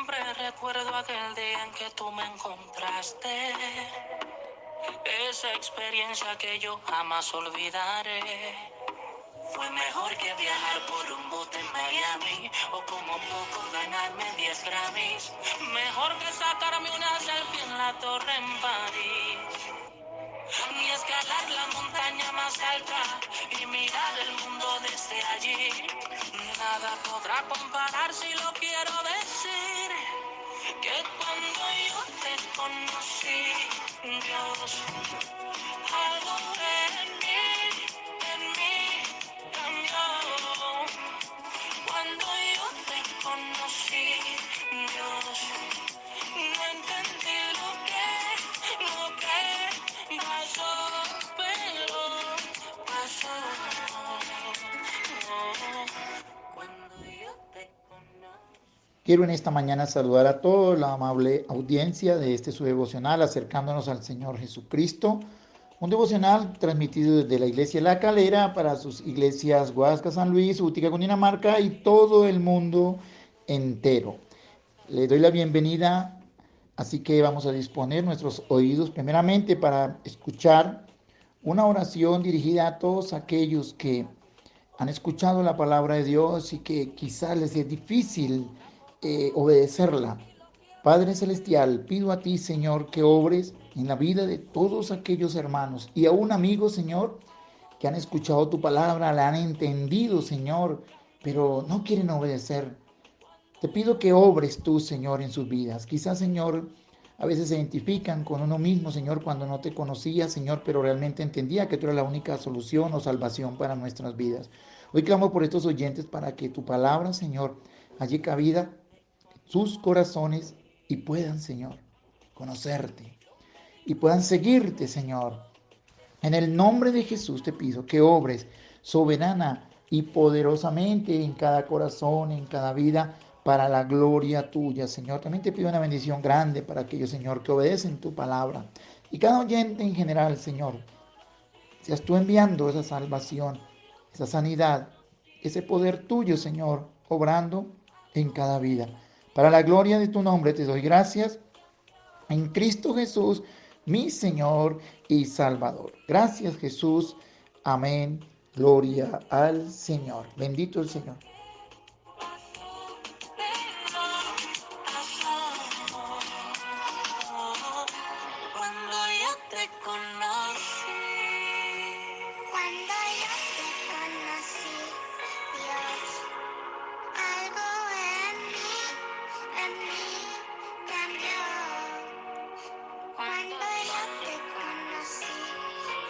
Siempre recuerdo aquel día en que tú me encontraste. Esa experiencia que yo jamás olvidaré. Fue mejor que viajar por un bote en Miami o como poco ganarme 10 Grammys. Mejor que sacarme una selfie en la torre en París. Ni escalar la montaña más alta y mirar el mundo desde allí. Nada podrá comparar si lo quiero decir. Que cuando yo te conocí, Dios, algo en mí cambió. Cuando yo te conocí, Dios, no entendí lo que pasó, pero pasó. Cuando yo te conocí. Quiero en esta mañana saludar a toda la amable audiencia de este su devocional, acercándonos al Señor Jesucristo. Un devocional transmitido desde la Iglesia La Calera para sus iglesias Huasca, San Luis, Útica, Cundinamarca y todo el mundo entero. Le doy la bienvenida, así que vamos a disponer nuestros oídos primeramente para escuchar una oración dirigida a todos aquellos que han escuchado la palabra de Dios y que quizás les es difícil obedecerla. Padre Celestial, pido a ti, Señor, que obres en la vida de todos aquellos hermanos y aún amigos, Señor, que han escuchado tu palabra, la han entendido, Señor, pero no quieren obedecer. Te pido que obres tú, Señor, en sus vidas. Quizás, Señor, a veces se identifican con uno mismo, Señor, cuando no te conocía, Señor, pero realmente entendía que tú eras la única solución o salvación para nuestras vidas. Hoy clamo por estos oyentes para que tu palabra, Señor, halle cabida en sus corazones y puedan, Señor, conocerte y puedan seguirte, Señor. En el nombre de Jesús te pido que obres soberana y poderosamente en cada corazón, en cada vida, para la gloria tuya, Señor. También te pido una bendición grande para aquellos, Señor, que obedecen tu palabra. Y cada oyente en general, Señor, seas tú enviando esa salvación, esa sanidad, ese poder tuyo, Señor, obrando en cada vida. Para la gloria de tu nombre te doy gracias en Cristo Jesús, mi Señor y Salvador. Gracias, Jesús. Amén. Gloria al Señor. Bendito el Señor. Cuando yo te conocí, Dios, algo en mí cambió. Cuando yo te conocí,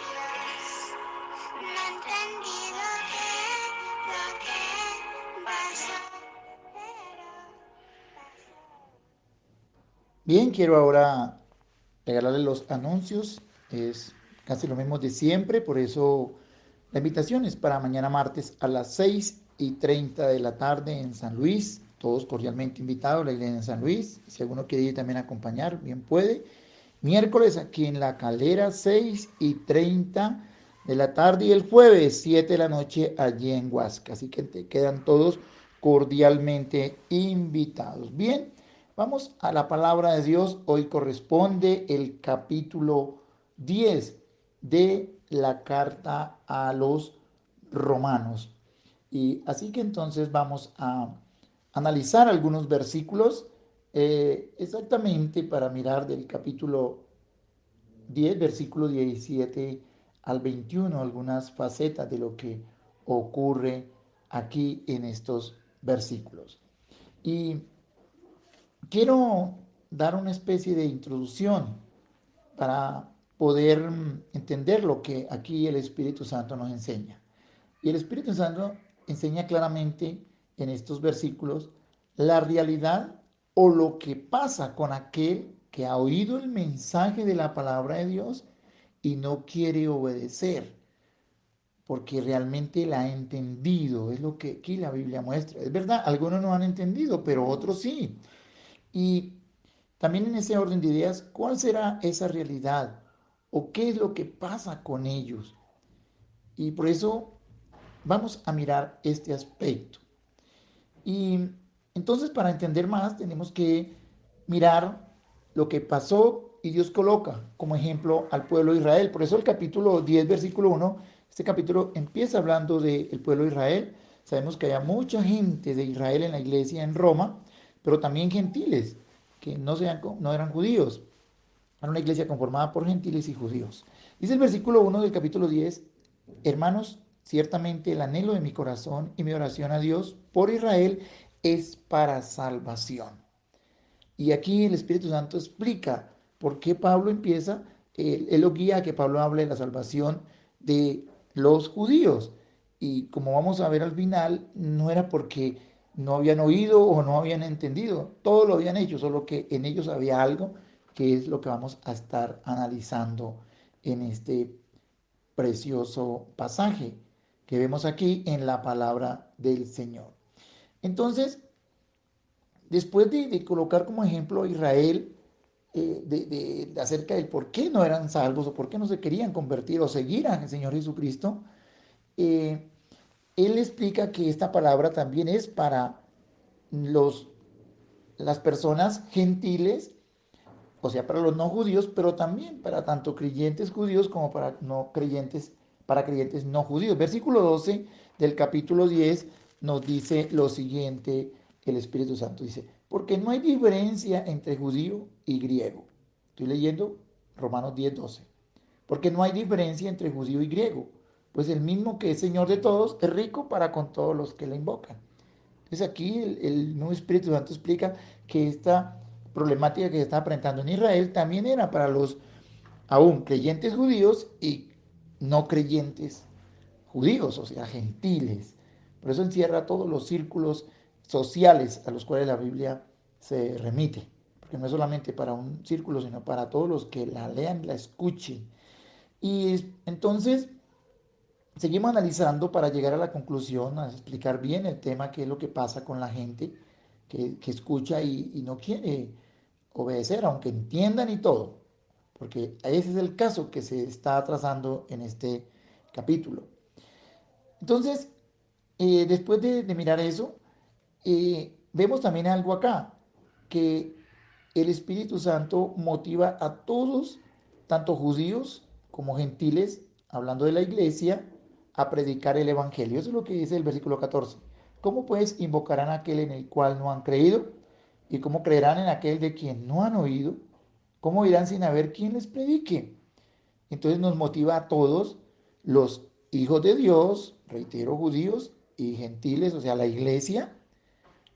Dios, no entendí lo que pasó, pero pasó. Bien, quiero ahora regalarle los anuncios. Es casi lo mismo de siempre, por eso la invitación es para mañana martes a las 6:30 de la tarde en San Luis. Todos cordialmente invitados, la iglesia en San Luis. Si alguno quiere ir también a acompañar, bien puede. Miércoles aquí en La Calera, 6:30 de la tarde. Y el jueves, 7 de la noche, allí en Huasca. Así que te quedan todos cordialmente invitados. Bien, vamos a la palabra de Dios. Hoy corresponde el capítulo 10 de la carta a los romanos. Y así que entonces vamos a analizar algunos versículos exactamente para mirar del capítulo 10, versículo 17 al 21, algunas facetas de lo que ocurre aquí en estos versículos. Y quiero dar una especie de introducción para poder entender lo que aquí el Espíritu Santo nos enseña. Y el Espíritu Santo enseña claramente en estos versículos la realidad o lo que pasa con aquel que ha oído el mensaje de la palabra de Dios y no quiere obedecer, porque realmente la ha entendido. Es lo que aquí la Biblia muestra. Es verdad, algunos no han entendido, pero otros sí. Y también en ese orden de ideas, ¿cuál será esa realidad? ¿O qué es lo que pasa con ellos? Y por eso vamos a mirar este aspecto. Y Entonces, para entender más, tenemos que mirar lo que pasó y Dios coloca como ejemplo al pueblo de Israel. Por eso el capítulo 10, versículo 1, este capítulo empieza hablando del pueblo de Israel. Sabemos que había mucha gente de Israel en la iglesia en Roma, pero también gentiles que no eran judíos. Era una iglesia conformada por gentiles y judíos. Dice el versículo 1 del capítulo 10: hermanos, ciertamente el anhelo de mi corazón y mi oración a Dios por Israel es para salvación. Y aquí el Espíritu Santo explica por qué Pablo empieza, él lo guía a que Pablo hable de la salvación de los judíos. Y como vamos a ver al final, no era porque no habían oído o no habían entendido, todo lo habían hecho, solo que en ellos había algo que es lo que vamos a estar analizando en este precioso pasaje que vemos aquí en la palabra del Señor. Entonces, después de colocar como ejemplo a Israel, acerca del por qué no eran salvos o por qué no se querían convertir o seguir al Señor Jesucristo, eh, él explica que esta palabra también es para los, las personas gentiles, o sea, para los no judíos, pero también para tanto creyentes judíos como para creyentes no judíos. Versículo 12 del capítulo 10 nos dice lo siguiente, el Espíritu Santo dice: porque no hay diferencia entre judío y griego. Estoy leyendo Romanos 10:12. Porque no hay diferencia entre judío y griego, pues el mismo que es Señor de todos es rico para con todos los que le invocan. Entonces aquí el nuevo Espíritu Santo explica que esta problemática que se estaba presentando en Israel también era para los aún creyentes judíos y no creyentes judíos, o sea, gentiles. Por eso encierra todos los círculos sociales a los cuales la Biblia se remite, porque no es solamente para un círculo, sino para todos los que la lean, la escuchen. Y entonces seguimos analizando para llegar a la conclusión, a explicar bien el tema, qué es lo que pasa con la gente que escucha y no quiere obedecer, aunque entiendan y todo, porque ese es el caso que se está trazando en este capítulo. Entonces, después de mirar eso, vemos también algo acá, que el Espíritu Santo motiva a todos, tanto judíos como gentiles, hablando de la iglesia, a predicar el Evangelio. Eso es lo que dice el versículo 14. ¿Cómo pues invocarán a aquel en el cual no han creído? ¿Y cómo creerán en aquel de quien no han oído? ¿Cómo irán sin haber quien les predique? Entonces nos motiva a todos los hijos de Dios, reitero, judíos y gentiles, o sea, la iglesia,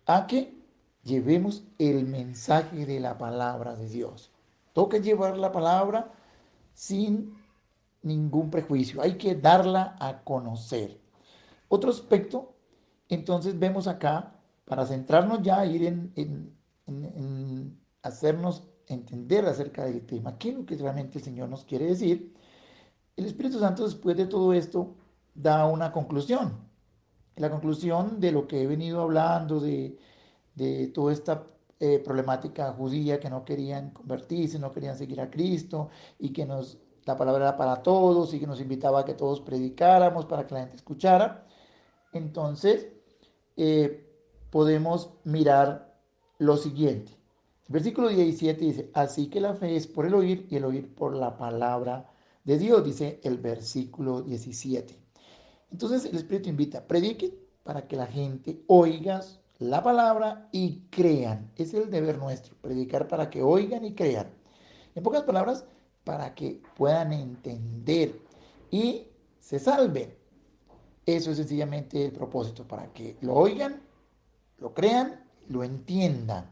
a que llevemos el mensaje de la palabra de Dios. Toca llevar la palabra sin ningún prejuicio, hay que darla a conocer. Otro aspecto, entonces vemos acá, para centrarnos ya, ir en hacernos entender acerca del tema, qué es lo que realmente el Señor nos quiere decir. El Espíritu Santo, después de todo esto, da una conclusión. La conclusión de lo que he venido hablando, de toda esta problemática judía, que no querían convertirse, no querían seguir a Cristo, y que la palabra era para todos y que nos invitaba a que todos predicáramos para que la gente escuchara. Entonces, eh, podemos mirar lo siguiente. El versículo 17 dice: así que la fe es por el oír y el oír por la palabra de Dios, dice el versículo 17. Entonces el Espíritu invita: prediquen para que la gente oiga la palabra y crean. Es el deber nuestro, predicar para que oigan y crean. En pocas palabras, para que puedan entender y se salven. Eso es sencillamente el propósito, para que lo oigan, lo crean, lo entiendan.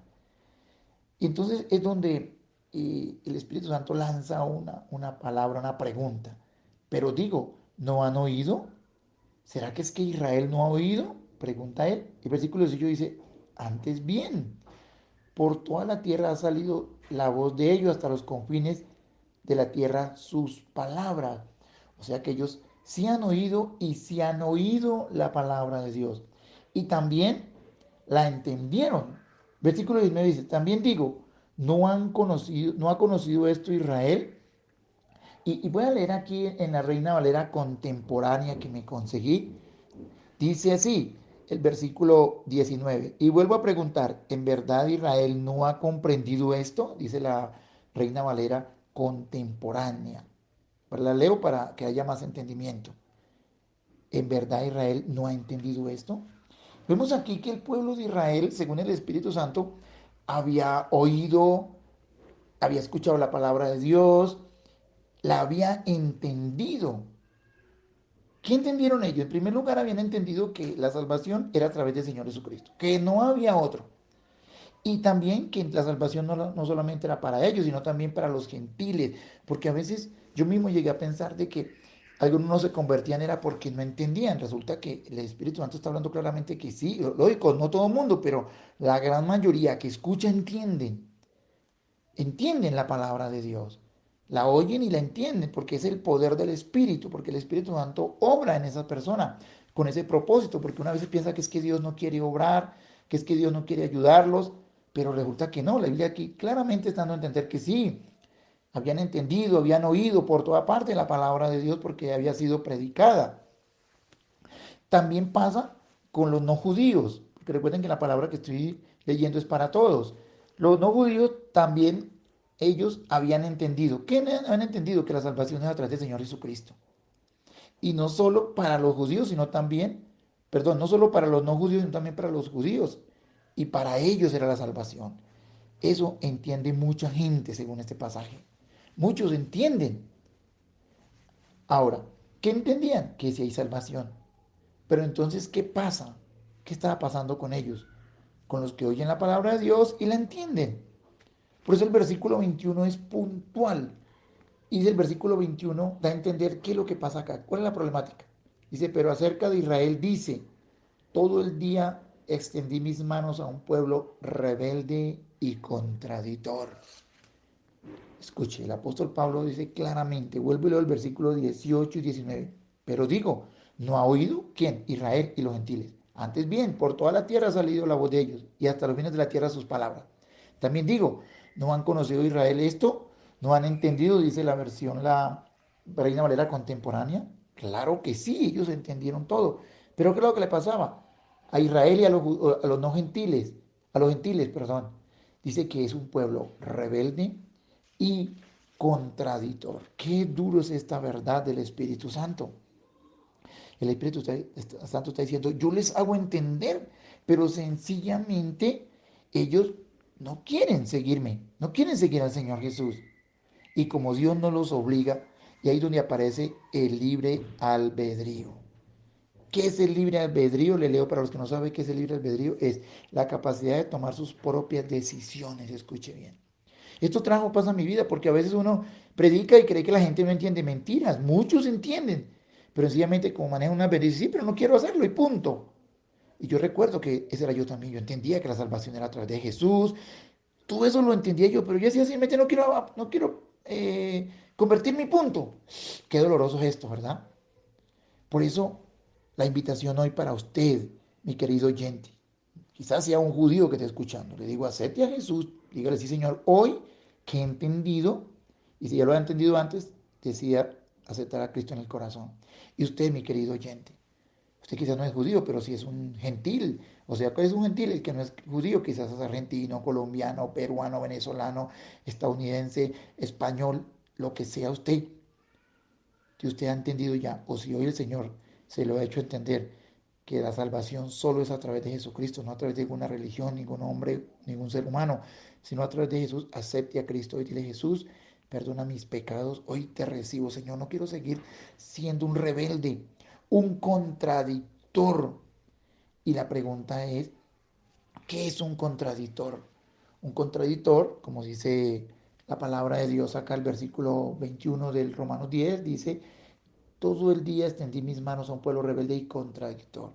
Y entonces es donde el Espíritu Santo lanza una palabra, una pregunta. Pero digo, ¿no han oído? ¿Será que es que Israel no ha oído? Pregunta él. El versículo 18 dice: antes bien, por toda la tierra ha salido la voz de ellos, hasta los confines de la tierra sus palabras. O sea que ellos sí han oído y sí han oído la palabra de Dios. Y también la entendieron. Versículo 19 dice: también digo, no ha conocido esto Israel. Y voy a leer aquí en la Reina Valera contemporánea que me conseguí. Dice así: el versículo 19. Y vuelvo a preguntar, ¿en verdad Israel no ha comprendido esto? Dice la Reina Valera contemporánea. Pero la leo para que haya más entendimiento. ¿En verdad Israel no ha entendido esto? Vemos aquí que el pueblo de Israel, según el Espíritu Santo, había oído, había escuchado la palabra de Dios, la había entendido. ¿Qué entendieron ellos? En primer lugar, habían entendido que la salvación era a través del Señor Jesucristo, que no había otro. Y también que la salvación no solamente era para ellos, sino también para los gentiles. Porque a veces yo mismo llegué a pensar de que algunos no se convertían era porque no entendían. Resulta que el Espíritu Santo está hablando claramente que sí, lógico, no todo el mundo, pero la gran mayoría que escucha entienden la palabra de Dios. La oyen y la entienden porque es el poder del Espíritu, porque el Espíritu Santo obra en esa persona con ese propósito, porque una vez piensa que es que Dios no quiere obrar, que es que Dios no quiere ayudarlos, pero resulta que no. La Biblia aquí claramente está dando a entender que sí, habían entendido, habían oído por toda parte la palabra de Dios porque había sido predicada. También pasa con los no judíos, porque recuerden que la palabra que estoy leyendo es para todos. Los no judíos también, ellos habían entendido. ¿Qué han entendido? Que la salvación es a través del Señor Jesucristo. Y no solo para los judíos, sino también, perdón, no solo para los no judíos, sino también para los judíos. Y para ellos era la salvación. Eso entiende mucha gente según este pasaje. Muchos entienden. Ahora, ¿qué entendían? Que si hay salvación. Pero entonces, ¿qué pasa? ¿Qué estaba pasando con ellos? Con los que oyen la palabra de Dios y la entienden. Por eso el versículo 21 es puntual. Y el versículo 21 da a entender qué es lo que pasa acá. ¿Cuál es la problemática? Dice, pero acerca de Israel dice, todo el día extendí mis manos a un pueblo rebelde y contradictor. Escuche, el apóstol Pablo dice claramente, vuelvo y leo el versículo 18 y 19, pero digo, ¿no ha oído quién? Israel y los gentiles. Antes bien, por toda la tierra ha salido la voz de ellos, y hasta los fines de la tierra sus palabras. También digo, ¿no han conocido Israel esto? ¿No han entendido? Dice la versión, la Reina Valera contemporánea. Claro que sí, ellos entendieron todo. Pero ¿qué es lo que le pasaba? A Israel y a los no gentiles, a los gentiles, perdón. Dice que es un pueblo rebelde, y contradictor. Qué duro es esta verdad del Espíritu Santo. El Espíritu Santo está diciendo, yo les hago entender, pero sencillamente ellos no quieren seguirme, no quieren seguir al Señor Jesús. Y como Dios no los obliga, y ahí es donde aparece el libre albedrío. ¿Qué es el libre albedrío? Le leo para los que no saben qué es el libre albedrío. Es la capacidad de tomar sus propias decisiones. Escuche bien. Esto trajo paz a mi vida porque a veces uno predica y cree que la gente no entiende mentiras. Muchos entienden, pero sencillamente como manejan una bendición, sí, pero no quiero hacerlo y punto. Y yo recuerdo que ese era yo también. Yo entendía que la salvación era a través de Jesús. Todo eso lo entendía yo, pero yo decía simplemente no quiero convertir mi punto. Qué doloroso es esto, ¿verdad? Por eso la invitación hoy para usted, mi querido oyente. Quizás sea un judío que esté escuchando. Le digo, acepte a Jesús. Dígale, sí, Señor, hoy que he entendido, y si ya lo ha entendido antes, decida aceptar a Cristo en el corazón. Y usted, mi querido oyente, usted quizás no es judío, pero sí es un gentil. O sea, ¿cuál es un gentil? El que no es judío, quizás es argentino, colombiano, peruano, venezolano, estadounidense, español, lo que sea usted. Si usted ha entendido ya, o si hoy el Señor se lo ha hecho entender, que la salvación solo es a través de Jesucristo, no a través de ninguna religión, ningún hombre, ningún ser humano, sino a través de Jesús. Acepte a Cristo y dile, Jesús, perdona mis pecados, hoy te recibo, Señor, no quiero seguir siendo un rebelde, un contradictor. Y la pregunta es, ¿qué es un contradictor? Un contradictor, como dice la palabra de Dios acá, el versículo 21 del Romanos 10, dice, todo el día extendí mis manos a un pueblo rebelde y contradictor.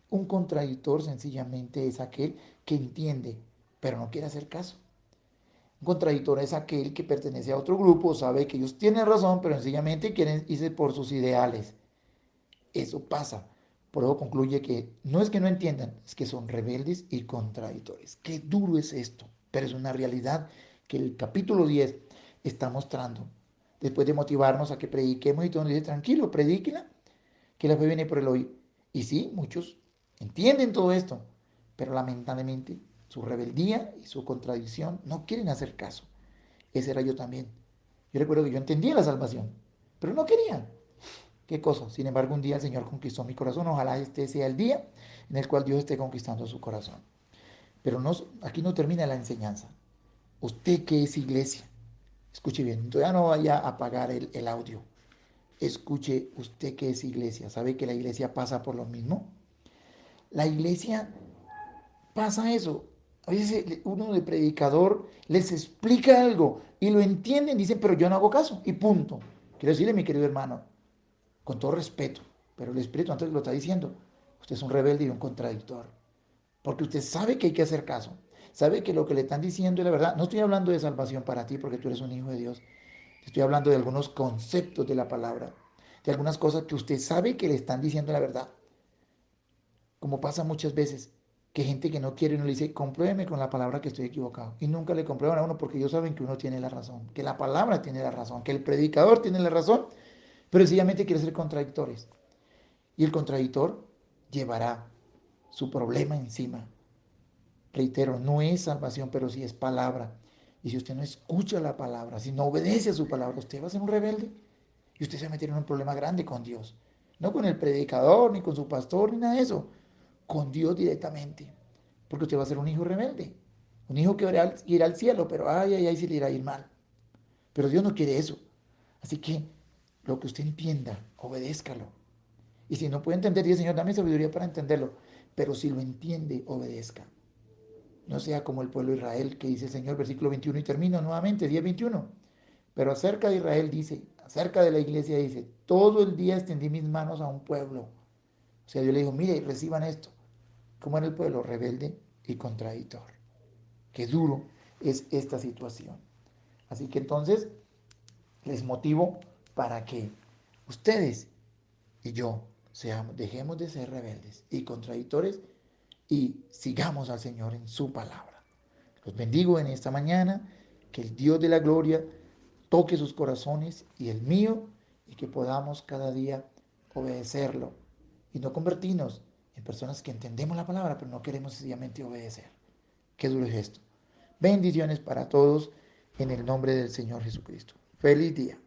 Un contradictor sencillamente es aquel que entiende, pero no quiere hacer caso. Un contradictor es aquel que pertenece a otro grupo, sabe que ellos tienen razón, pero sencillamente quieren irse por sus ideales. Eso pasa. Por eso concluye que no es que no entiendan, es que son rebeldes y contradictores. Qué duro es esto, pero es una realidad que el capítulo 10 está mostrando. Después de motivarnos a que prediquemos y todo, nos dice, tranquilo, predíquela, que la fe viene por el oír. Y sí, muchos entienden todo esto, pero lamentablemente su rebeldía y su contradicción no quieren hacer caso. Ese era yo también. Yo recuerdo que yo entendía la salvación, pero no quería. ¿Qué cosa? Sin embargo, un día el Señor conquistó mi corazón. Ojalá este sea el día en el cual Dios esté conquistando su corazón. Pero no, aquí no termina la enseñanza. ¿Usted qué es iglesia? Escuche bien, todavía no vaya a apagar el audio. Escuche usted qué es iglesia. ¿Sabe que la iglesia pasa por lo mismo? La iglesia pasa eso. A veces uno de predicador les explica algo y lo entienden, dicen, pero yo no hago caso y punto. Quiero decirle, mi querido hermano, con todo respeto, pero el Espíritu antes lo está diciendo, usted es un rebelde y un contradictor, porque usted sabe que hay que hacer caso, sabe que lo que le están diciendo es la verdad. No estoy hablando de salvación para ti porque tú eres un hijo de Dios, estoy hablando de algunos conceptos de la palabra, de algunas cosas que usted sabe que le están diciendo la verdad, como pasa muchas veces, que gente que no quiere uno le dice, compruébeme con la palabra que estoy equivocado. Y nunca le comprueban a uno porque ellos saben que uno tiene la razón, que la palabra tiene la razón, que el predicador tiene la razón, pero sencillamente quiere ser contradictores. Y el contradictor llevará su problema encima. Reitero, no es salvación, pero sí es palabra. Y si usted no escucha la palabra, si no obedece a su palabra, usted va a ser un rebelde y usted se va a meter en un problema grande con Dios. No con el predicador, ni con su pastor, ni nada de eso. Con Dios directamente. Porque usted va a ser un hijo rebelde. Un hijo que irá al cielo, pero ay, ay, ay, si le irá a ir mal. Pero Dios no quiere eso. Así que lo que usted entienda, obedézcalo. Y si no puede entender, dice Señor, dame sabiduría para entenderlo. Pero si lo entiende, obedezca. No sea como el pueblo de Israel, que dice el Señor, versículo 21, y termino nuevamente, 10:21. Pero acerca de Israel dice, acerca de la iglesia dice, todo el día extendí mis manos a un pueblo. O sea, yo le digo, mire, reciban esto. ¿Cómo era el pueblo? Rebelde y contradictor. Qué duro es esta situación. Así que entonces les motivo para que ustedes y yo dejemos de ser rebeldes y contradictores y sigamos al Señor en su palabra. Los bendigo en esta mañana, que el Dios de la gloria toque sus corazones y el mío y que podamos cada día obedecerlo y no convertirnos en personas que entendemos la palabra pero no queremos sencillamente obedecer. Qué duro es esto. Bendiciones para todos en el nombre del Señor Jesucristo. Feliz día.